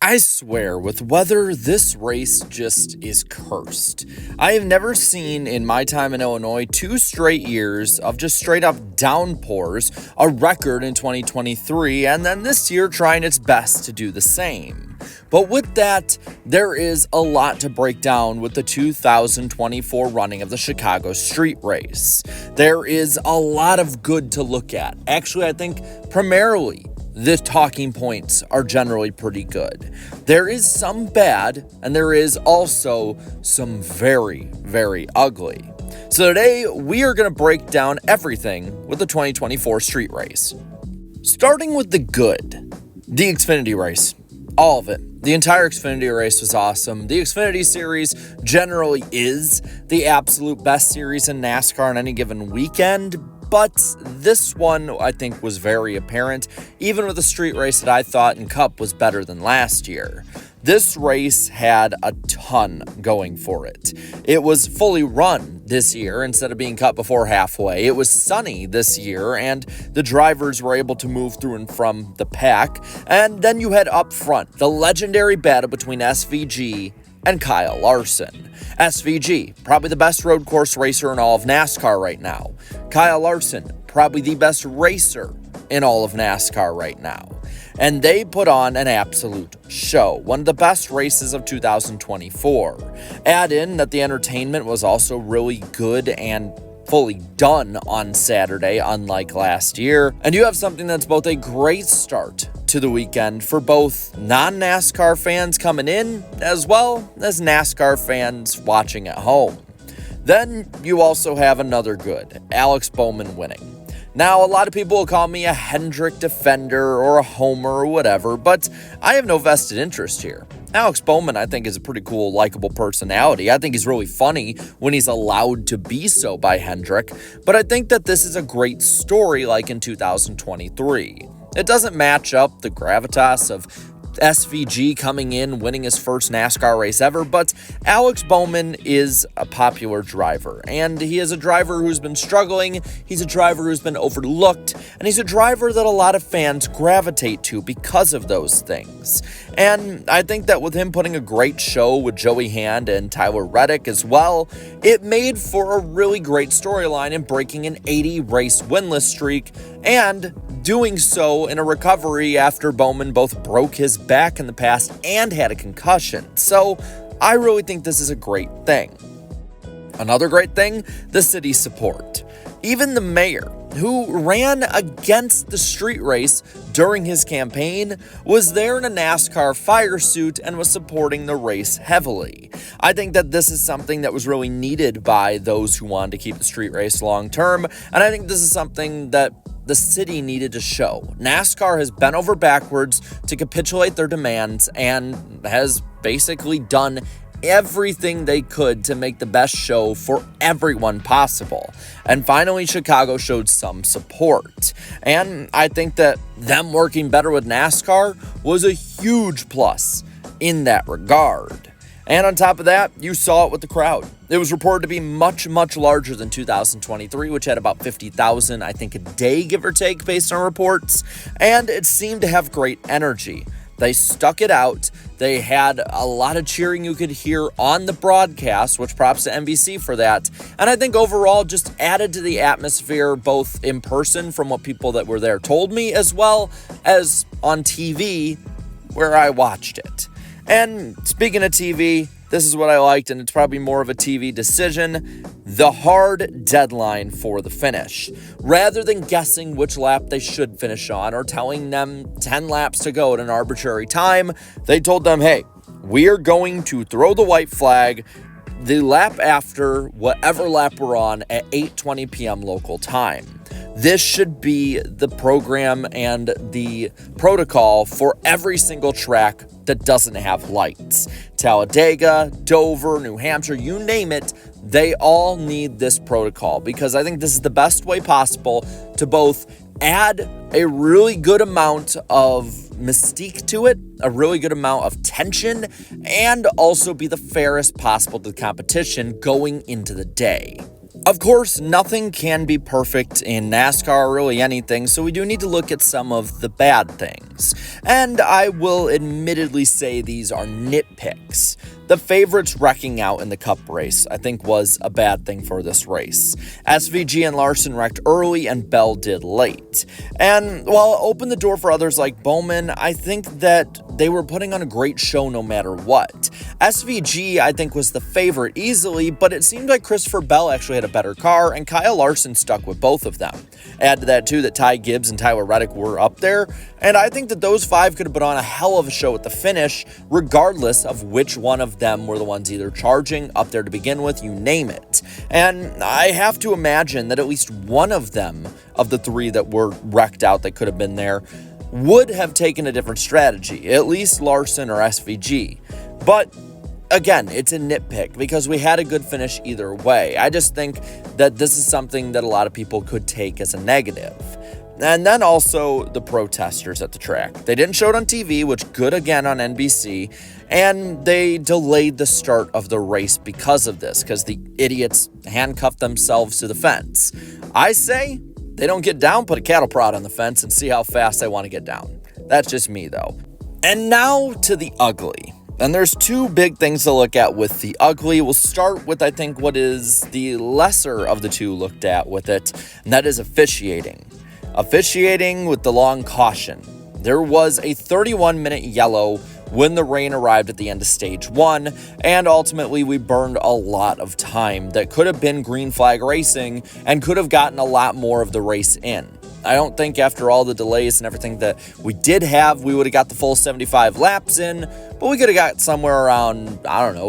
I swear, with weather, this race just is cursed. I have never seen in my time in Illinois 2 straight years of just straight up downpours, a record in 2023, and then this year trying its best to do the same. But with that, there is a lot to break down with the 2024 running of the Chicago Street Race. There is a lot of good to look at. Actually, I think primarily the talking points are generally pretty good. There is some bad, and there is also some very, very ugly. So today, we are going to break down everything with the 2024 street race. Starting with the good, the Xfinity race. All of it. The entire Xfinity race was awesome. The Xfinity series generally is the absolute best series in NASCAR on any given weekend, but this one, I think, was very apparent, even with a street race that I thought in Cup was better than last year. This race had a ton going for it. It was fully run this year instead of being cut before halfway. It was sunny this year, and the drivers were able to move through and from the pack. And then you had up front the legendary battle between SVG and Kyle Larson. SVG, probably the best road course racer in all of NASCAR right now. Kyle Larson, probably the best racer in all of NASCAR right now. And they put on an absolute show, one of the best races of 2024. Add in that the entertainment was also really good and fully done on Saturday, unlike last year. And you have something that's both a great start to the weekend for both non-NASCAR fans coming in, as well as NASCAR fans watching at home. Then you also have another good, Alex Bowman winning. Now, a lot of people will call me a Hendrick defender or a homer or whatever, but I have no vested interest here. Alex Bowman, I think, is a pretty cool, likable personality. I think he's really funny when he's allowed to be so by Hendrick, but I think that this is a great story like in 2023. It doesn't match up the gravitas of SVG coming in, winning his first NASCAR race ever, but Alex Bowman is a popular driver, and he is a driver who's been struggling, he's a driver who's been overlooked, and he's a driver that a lot of fans gravitate to because of those things. And I think that with him putting a great show with Joey Hand and Tyler Reddick as well, it made for a really great storyline in breaking an 80-race winless streak, and doing so in a recovery after Bowman both broke his back in the past and had a concussion. So I really think this is a great thing. Another great thing, the city support. Even the mayor, who ran against the street race during his campaign, was there in a NASCAR fire suit and was supporting the race heavily. I think that this is something that was really needed by those who wanted to keep the street race long term, and I think this is something that the city needed to show. NASCAR has bent over backwards to capitulate their demands and has basically done everything they could to make the best show for everyone possible. And finally, Chicago showed some support. And I think that them working better with NASCAR was a huge plus in that regard. And on top of that, you saw it with the crowd. It was reported to be much, much larger than 2023, which had about 50,000, I think, a day, give or take, based on reports. And it seemed to have great energy. They stuck it out. They had a lot of cheering you could hear on the broadcast, which props to NBC for that. And I think overall just added to the atmosphere, both in person from what people that were there told me, as well as on TV where I watched it. And speaking of TV, this is what I liked, and it's probably more of a TV decision, the hard deadline for the finish. Rather than guessing which lap they should finish on or telling them 10 laps to go at an arbitrary time, they told them, hey, we are going to throw the white flag the lap after whatever lap we're on at 8:20 p.m. local time. This should be the program and the protocol for every single track that doesn't have lights. Talladega, Dover, New Hampshire, you name it, they all need this protocol because I think this is the best way possible to both add a really good amount of mystique to it, a really good amount of tension, and also be the fairest possible to the competition going into the day. Of course, nothing can be perfect in NASCAR or really anything, so we do need to look at some of the bad things. And I will admittedly say these are nitpicks. The favorites wrecking out in the Cup race, I think, was a bad thing for this race. SVG and Larson wrecked early and Bell did late. And while it opened the door for others like Bowman, I think that they were putting on a great show no matter what. SVG, I think, was the favorite easily, but it seemed like Christopher Bell actually had a better car, and Kyle Larson stuck with both of them. Add to that, too, that Ty Gibbs and Tyler Reddick were up there, and I think that those five could have put on a hell of a show at the finish, regardless of which one of them were the ones either charging, up there to begin with, you name it. And I have to imagine that at least one of them, of the three that were wrecked out that could have been there, would have taken a different strategy, at least Larson or SVG. But again, it's a nitpick because we had a good finish either way. I just think that this is something that a lot of people could take as a negative. And then also the protesters at the track. They didn't show it on TV, which good again on NBC, and they delayed the start of the race because of this, because the idiots handcuffed themselves to the fence. I say they don't get down, put a cattle prod on the fence and see how fast they want to get down. That's just me, though. And now to the ugly. And there's two big things to look at with the ugly. We'll start with, I think, what is the lesser of the two looked at with it, and that is officiating. Officiating with the long caution. There was a 31-minute yellow when the rain arrived at the end of stage one, and ultimately we burned a lot of time that could have been green flag racing and could have gotten a lot more of the race in. I don't think after all the delays and everything that we did have, we would have got the full 75 laps in, but we could have got somewhere around,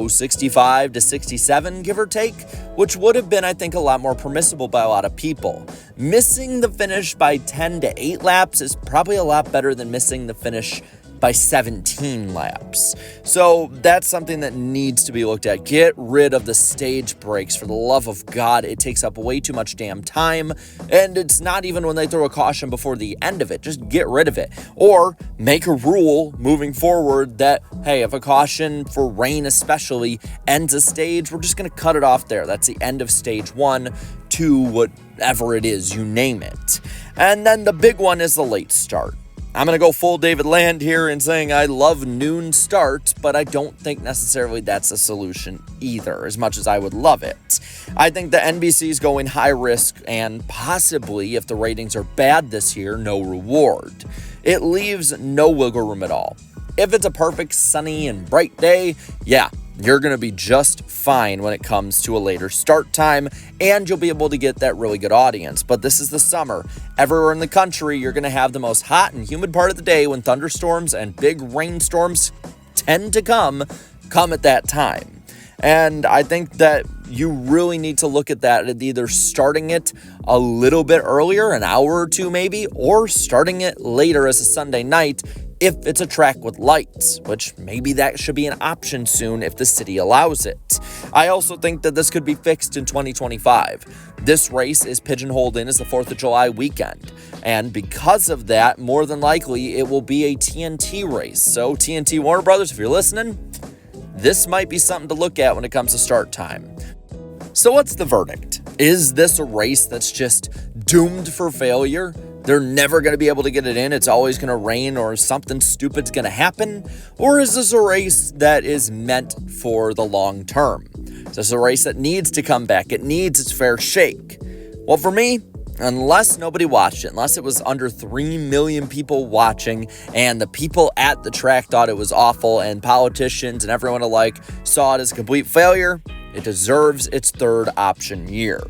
65 to 67, give or take, which would have been, I think, a lot more permissible by a lot of people. Missing the finish by 10 to 8 laps is probably a lot better than missing the finish by 17 laps. So that's something that needs to be looked at. Get rid of the stage breaks, for the love of God. It takes up way too much damn time, and it's not even when they throw a caution before the end of it. Just get rid of it. Or make a rule moving forward that, hey, if a caution for rain especially ends a stage, we're just going to cut it off there. That's the end of stage 1, 2, whatever it is, you name it. And then the big one is the late start. I'm going to go full David Land here in saying I love noon starts, but I don't think necessarily that's a solution either, as much as I would love it. I think the NBC is going high risk and possibly, if the ratings are bad this year, no reward. It leaves no wiggle room at all. If it's a perfect sunny and bright day, yeah, you're going to be just fine when it comes to a later start time, and you'll be able to get that really good audience. But this is the summer. Everywhere in the country, you're going to have the most hot and humid part of the day when thunderstorms and big rainstorms tend to come at that time. And I think that you really need to look at that at either starting it a little bit earlier, an hour or two maybe, or starting it later as a Sunday night if it's a track with lights, which maybe that should be an option soon if the city allows it. I also think that this could be fixed in 2025. This race is pigeonholed in as the 4th of July weekend, and because of that, more than likely, it will be a TNT race. So TNT Warner Brothers, if you're listening, this might be something to look at when it comes to start time. So what's the verdict? Is this a race that's just doomed for failure? They're never going to be able to get it in. It's always going to rain or something stupid's going to happen. Or is this a race that is meant for the long term? Is this a race that needs to come back? It needs its fair shake. Well, for me, unless nobody watched it, unless it was under 3 million people watching and the people at the track thought it was awful and politicians and everyone alike saw it as a complete failure, it deserves its third option year.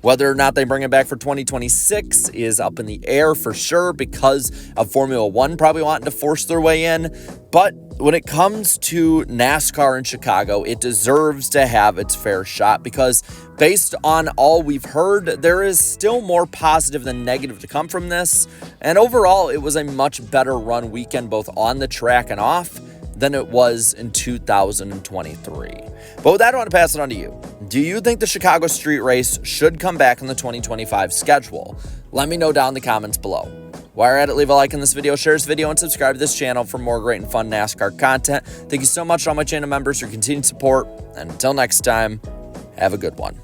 Whether or not they bring it back for 2026 is up in the air for sure because of Formula One probably wanting to force their way in. But when it comes to NASCAR in Chicago, it deserves to have its fair shot because based on all we've heard, there is still more positive than negative to come from this. And overall, it was a much better run weekend both on the track and off than it was in 2023. But with that, I want to pass it on to you. Do you think the Chicago Street Race should come back in the 2025 schedule? Let me know down in the comments below. While you're at it, leave a like on this video, share this video, and subscribe to this channel for more great and fun NASCAR content. Thank you so much to all my channel members for your continued support. And until next time, have a good one.